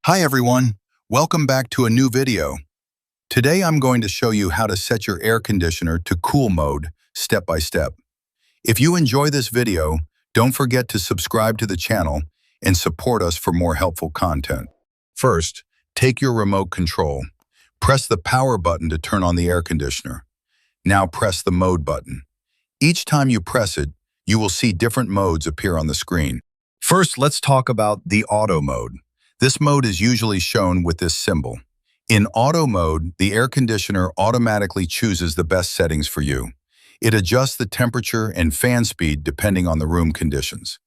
Hi everyone, welcome back to a new video. Today I'm going to show you how to set your air conditioner to cool mode step by step. If you enjoy this video, don't forget to subscribe to the channel and support us for more helpful content. First, take your remote control. Press the power button to turn on the air conditioner. Now press the mode button. Each time you press it, you will see different modes appear on the screen. First, let's talk about the auto mode. This mode is usually shown with this symbol. In auto mode, the air conditioner automatically chooses the best settings for you. It adjusts the temperature and fan speed depending on the room conditions.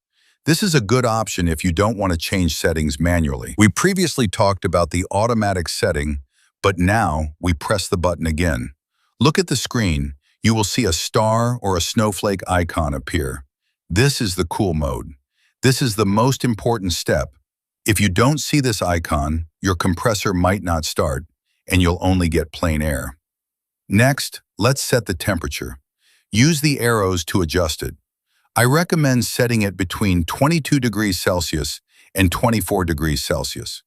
This is a good option if you don't want to change settings manually. We previously talked about the automatic setting, but now we press the button again. Look at the screen. You will see a star or a snowflake icon appear. This is the cool mode. This is the most important step. If you don't see this icon, your compressor might not start, and you'll only get plain air. Next, let's set the temperature. Use the arrows to adjust it. I recommend setting it between 22 degrees Celsius and 24 degrees Celsius.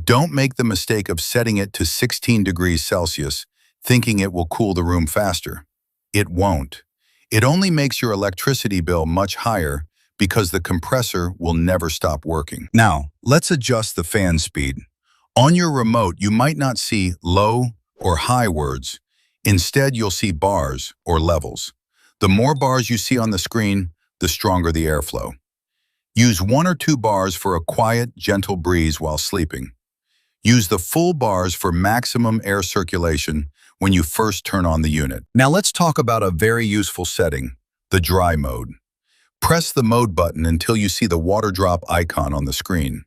Don't make the mistake of setting it to 16 degrees Celsius, thinking it will cool the room faster. It won't. It only makes your electricity bill much higher because the compressor will never stop working. Now, let's adjust the fan speed. On your remote, you might not see low or high words. Instead, you'll see bars or levels. The more bars you see on the screen, the stronger the airflow. Use 1 or 2 bars for a quiet, gentle breeze while sleeping. Use the full bars for maximum air circulation when you first turn on the unit. Now let's talk about a very useful setting, the dry mode. Press the mode button until you see the water drop icon on the screen.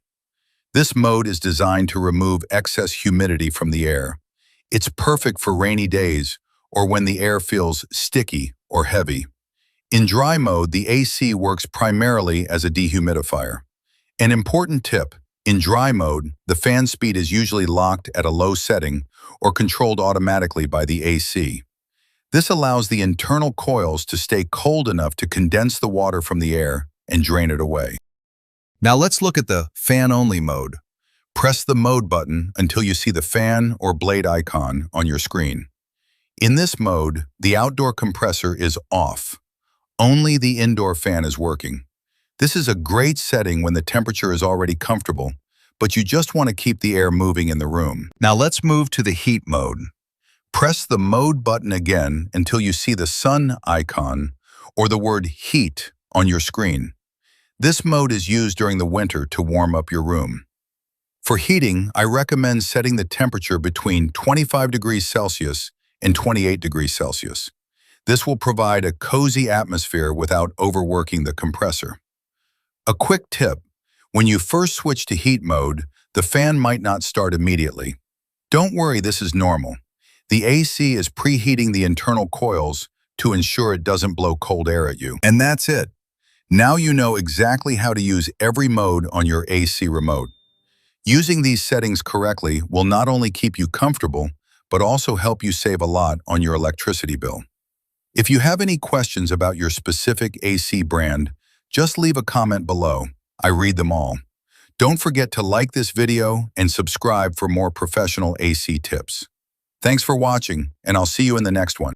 This mode is designed to remove excess humidity from the air. It's perfect for rainy days or when the air feels sticky or heavy. In dry mode, the AC works primarily as a dehumidifier. An important tip, in dry mode, the fan speed is usually locked at a low setting or controlled automatically by the AC. This allows the internal coils to stay cold enough to condense the water from the air and drain it away. Now let's look at the fan-only mode. Press the mode button until you see the fan or blade icon on your screen. In this mode, the outdoor compressor is off. Only the indoor fan is working. This is a great setting when the temperature is already comfortable, but you just want to keep the air moving in the room. Now let's move to the heat mode. Press the mode button again until you see the sun icon or the word heat on your screen. This mode is used during the winter to warm up your room. For heating, I recommend setting the temperature between 25 degrees Celsius and 28 degrees Celsius. This will provide a cozy atmosphere without overworking the compressor. A quick tip, when you first switch to heat mode, the fan might not start immediately. Don't worry, this is normal. The AC is preheating the internal coils to ensure it doesn't blow cold air at you. And that's it. Now you know exactly how to use every mode on your AC remote. Using these settings correctly will not only keep you comfortable, but also help you save a lot on your electricity bill. If you have any questions about your specific AC brand, just leave a comment below. I read them all. Don't forget to like this video and subscribe for more professional AC tips. Thanks for watching, and I'll see you in the next one.